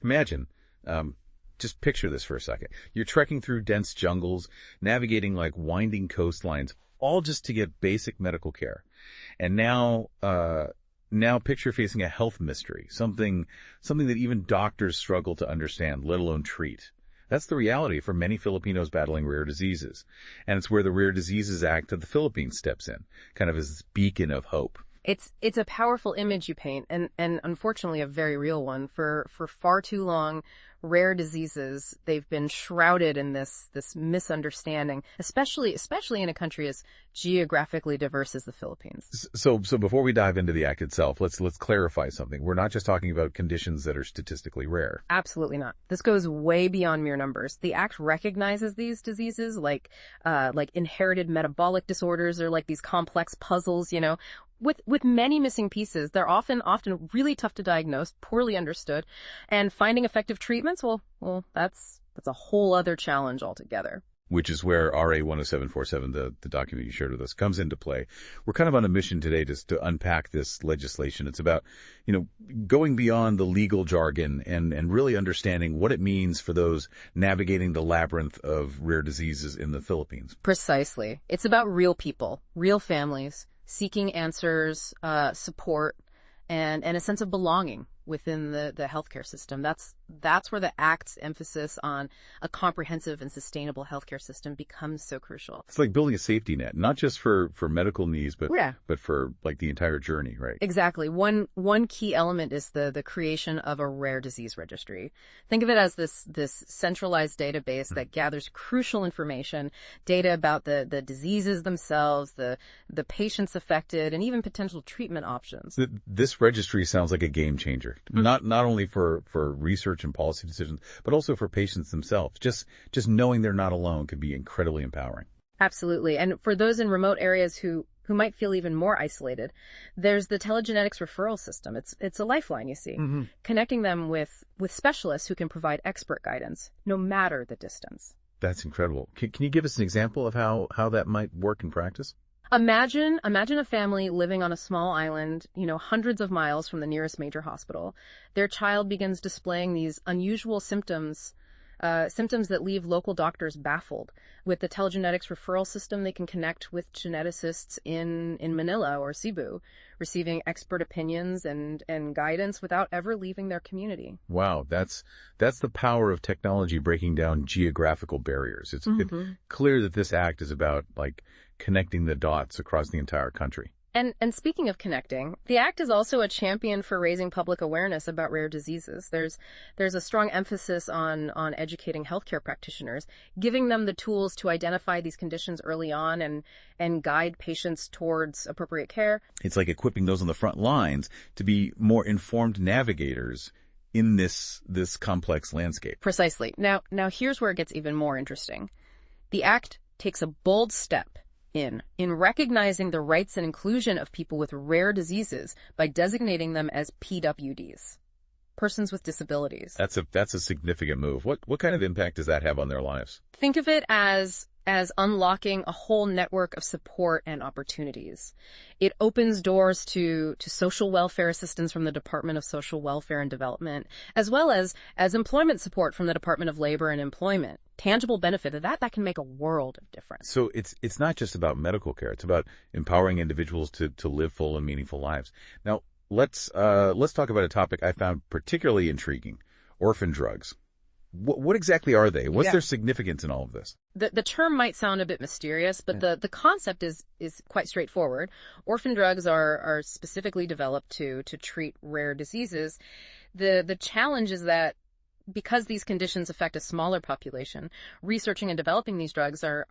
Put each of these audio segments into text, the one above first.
Imagine, just picture this for a second. You're trekking through dense jungles, navigating like winding coastlines, all just to get basic medical care. And now picture facing a health mystery, something that even doctors struggle to understand, let alone treat. That's the reality for many Filipinos battling rare diseases. And it's where the Rare Diseases Act of the Philippines steps in, kind of as this beacon of hope. It's a powerful image you paint, and unfortunately a very real one. For far too long, rare diseases, they've been shrouded in this misunderstanding, especially in a country as geographically diverse as the Philippines. So before we dive into the act itself, let's clarify something. We're not just talking about conditions that are statistically rare. Absolutely not. This goes way beyond mere numbers. The act recognizes these diseases like inherited metabolic disorders or like these complex puzzles, with many missing pieces. They're often really tough to diagnose, poorly understood, and finding effective treatments, well, that's a whole other challenge altogether. Which is where RA 10747, the document you shared with us, comes into play. We're kind of on a mission today to unpack this legislation. It's about, going beyond the legal jargon and really understanding what it means for those navigating the labyrinth of rare diseases in the Philippines. Precisely. It's about real people, real families, seeking answers, support, and a sense of belonging within the healthcare system. That's where the Act's emphasis on a comprehensive and sustainable healthcare system becomes so crucial. It's like building a safety net, not just for medical needs, but for like the entire journey, right? Exactly. One key element is the creation of a rare disease registry. Think of it as this centralized database that gathers crucial information, data about the diseases themselves, the patients affected, and even potential treatment options. This registry sounds like a game changer. Not only for research and policy decisions, but also for patients themselves. Just knowing they're not alone could be incredibly empowering. Absolutely. And for those in remote areas who might feel even more isolated, there's the telegenetics referral system. It's a lifeline, you see, connecting them with specialists who can provide expert guidance, no matter the distance. That's incredible. Can you give us an example of how that might work in practice? Imagine a family living on a small island, hundreds of miles from the nearest major hospital. Their child begins displaying these unusual symptoms that leave local doctors baffled. With the telegenetics referral system, they can connect with geneticists in Manila or Cebu, receiving expert opinions and guidance without ever leaving their community. Wow, that's the power of technology breaking down geographical barriers. It's clear that this act is about connecting the dots across the entire country. And speaking of connecting, the Act is also a champion for raising public awareness about rare diseases. There's a strong emphasis on educating healthcare practitioners, giving them the tools to identify these conditions early on and guide patients towards appropriate care. It's like equipping those on the front lines to be more informed navigators in this complex landscape. Precisely. Now here's where it gets even more interesting. The Act takes a bold step in recognizing the rights and inclusion of people with rare diseases by designating them as PWDs, persons with disabilities. That's a significant move. What kind of impact does that have on their lives? Think of it as unlocking a whole network of support and opportunities. It opens doors to social welfare assistance from the Department of Social Welfare and Development, as well as employment support from the Department of Labor and Employment. Tangible benefit of that can make a world of difference. So it's not just about medical care. It's about empowering individuals to live full and meaningful lives. Now, let's talk about a topic I found particularly intriguing: orphan drugs. What exactly are they? What's their significance in all of this? The term might sound a bit mysterious, but the concept is quite straightforward. Orphan drugs are specifically developed to treat rare diseases. The challenge is that because these conditions affect a smaller population, researching and developing these drugs are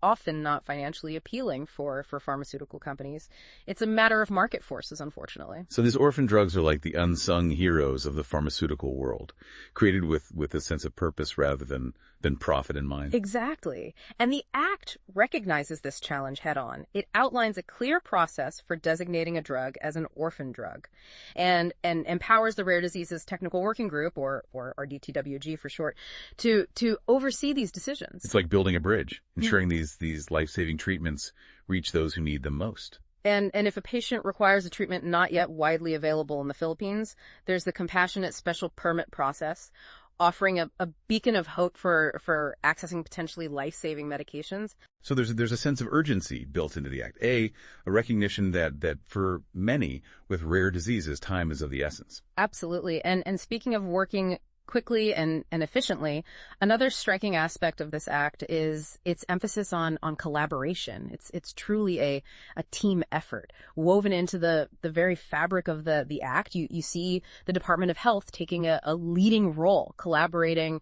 often not financially appealing for pharmaceutical companies. It's a matter of market forces, unfortunately. So these orphan drugs are like the unsung heroes of the pharmaceutical world, created with a sense of purpose rather than profit in mind. Exactly. And the Act recognizes this challenge head on. It outlines a clear process for designating a drug as an orphan drug and empowers the Rare Diseases Technical Working Group, or DTWG for short, to oversee these decisions. It's like building a bridge, ensuring these life-saving treatments reach those who need them most. And if a patient requires a treatment not yet widely available in the Philippines, there's the compassionate special permit process, offering a beacon of hope for accessing potentially life-saving medications. So there's a sense of urgency built into the act. A recognition that for many with rare diseases, time is of the essence. Absolutely. And speaking of working quickly and efficiently, another striking aspect of this act is its emphasis on collaboration. It's truly a team effort woven into the very fabric of the act. You see the Department of Health taking a leading role, collaborating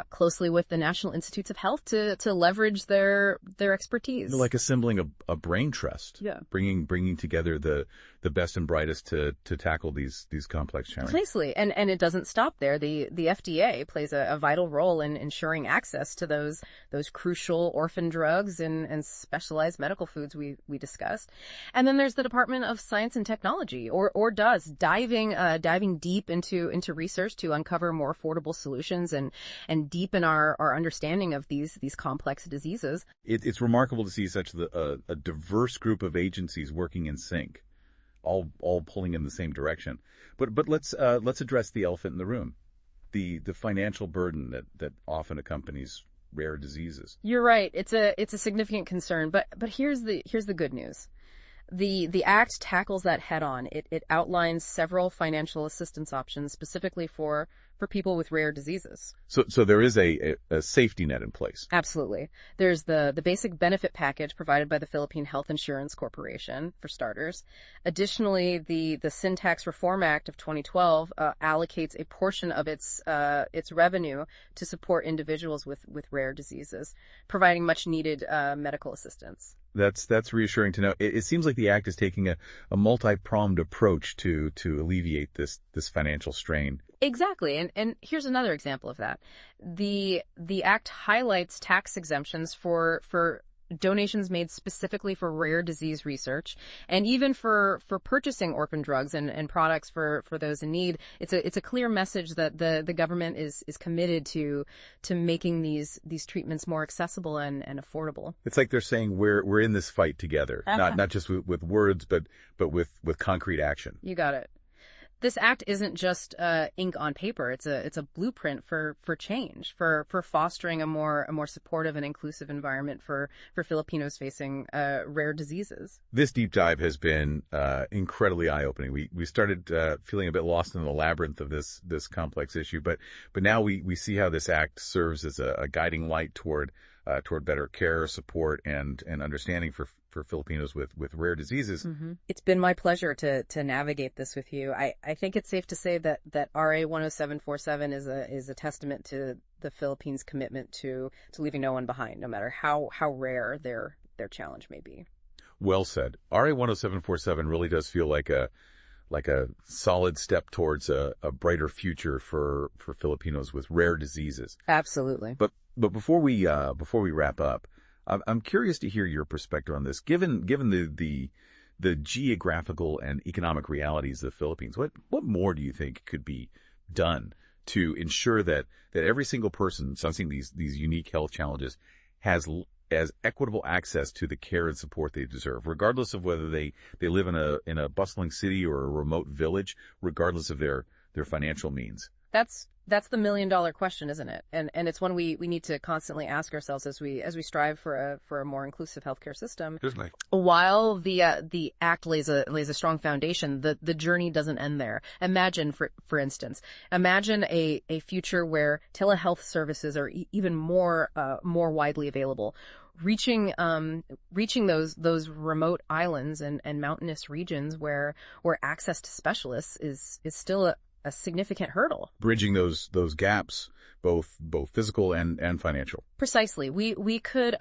closely with the National Institutes of Health to leverage their expertise. Like assembling a brain trust. Yeah. Bringing together the best and brightest to tackle these complex challenges. Precisely. And it doesn't stop there. The FDA plays a vital role in ensuring access to those crucial orphan drugs and specialized medical foods we discussed. And then there's the Department of Science and Technology, or DOES, diving deep into research to uncover more affordable solutions and deepen our understanding of these complex diseases. It's remarkable to see such a diverse group of agencies working in sync, all pulling in the same direction. But let's address the elephant in the room. The financial burden that often accompanies rare diseases. You're right. It's a significant concern, but here's the good news. The act tackles that head on. It outlines several financial assistance options specifically for people with rare diseases. So there is a safety net in place. Absolutely. There's the basic benefit package provided by the Philippine Health Insurance Corporation, for starters. Additionally, the Sin Tax Reform Act of 2012 allocates a portion of its revenue to support individuals with rare diseases, providing much needed medical assistance. That's reassuring to know. It seems like the act is taking a multi-pronged approach to alleviate this financial strain. Exactly. And here's another example of that. The act highlights tax exemptions for donations made specifically for rare disease research, and even for purchasing orphan drugs and products for those in need. It's a clear message that the government is committed to making these treatments more accessible and affordable. It's like they're saying we're in this fight together, not just with words, but with concrete action. You got it. This act isn't just ink on paper. It's a blueprint for change, for fostering a more supportive and inclusive environment for Filipinos facing rare diseases. This deep dive has been incredibly eye-opening. We started feeling a bit lost in the labyrinth of this complex issue, but now we see how this act serves as a guiding light toward better care, support, and understanding for Filipinos with rare diseases. Mm-hmm. It's been my pleasure to navigate this with you. I think it's safe to say that RA 10747 is a testament to the Philippines' commitment to leaving no one behind, no matter how rare their challenge may be. Well said. RA 10747 really does feel like a solid step towards a brighter future for Filipinos with rare diseases. Absolutely. But before we wrap up, I'm curious to hear your perspective on this. Given the geographical and economic realities of the Philippines, what more do you think could be done to ensure that every single person facing these unique health challenges has as equitable access to the care and support they deserve, regardless of whether they live in a bustling city or a remote village, regardless of their financial means? That's the $1 million question, isn't it? And it's one we need to constantly ask ourselves as we strive for a more inclusive healthcare system. Certainly. While the act lays a strong foundation, the journey doesn't end there. Imagine, for instance, a future where telehealth services are even more widely available, reaching those remote islands and mountainous regions where access to specialists is still a significant hurdle. Bridging those gaps, both physical and financial. Precisely. We could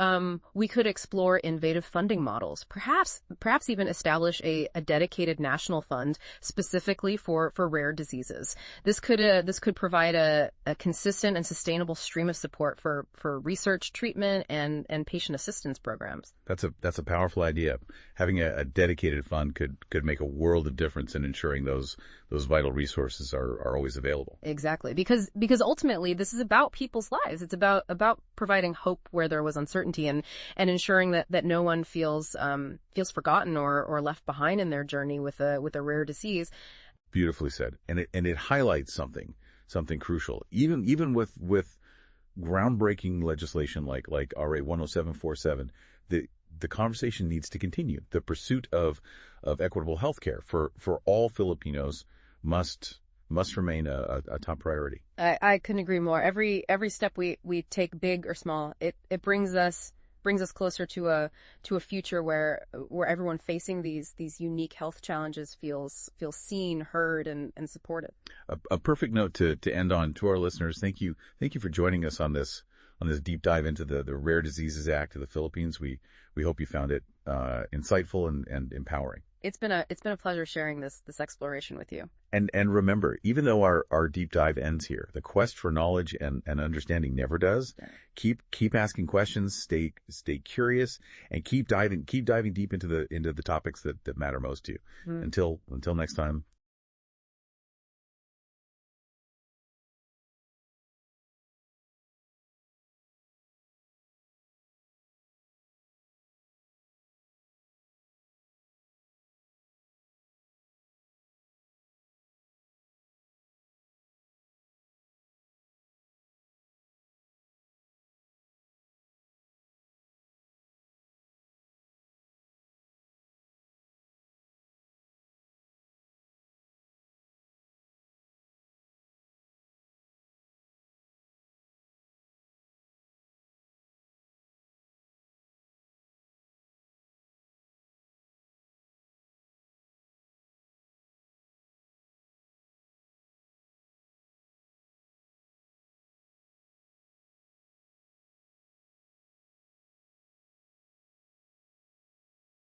explore innovative funding models. Perhaps even establish a dedicated national fund specifically for rare diseases. This could provide a consistent and sustainable stream of support for research, treatment, and patient assistance programs. That's a powerful idea. Having a dedicated fund could make a world of difference in ensuring those vital resources are always available. Exactly. Because ultimately this is about people's lives. It's about providing hope where there was uncertainty, and ensuring that no one feels forgotten or left behind in their journey with a rare disease. Beautifully said. And it highlights something crucial. Even with groundbreaking legislation like RA 10747, the conversation needs to continue. The pursuit of equitable healthcare for all Filipinos must remain a top priority. I couldn't agree more. Every step we take, big or small, it brings us closer to a future where everyone facing these unique health challenges feels seen, heard, and supported. A perfect note to end on. To our listeners, thank you for joining us on this deep dive into the Rare Diseases Act of the Philippines. We hope you found it insightful and empowering. It's been a pleasure sharing this exploration with you. And remember, even though our deep dive ends here, the quest for knowledge and understanding never does. Yeah. Keep asking questions, stay curious, and keep diving deep into the topics that matter most to you. Until next time,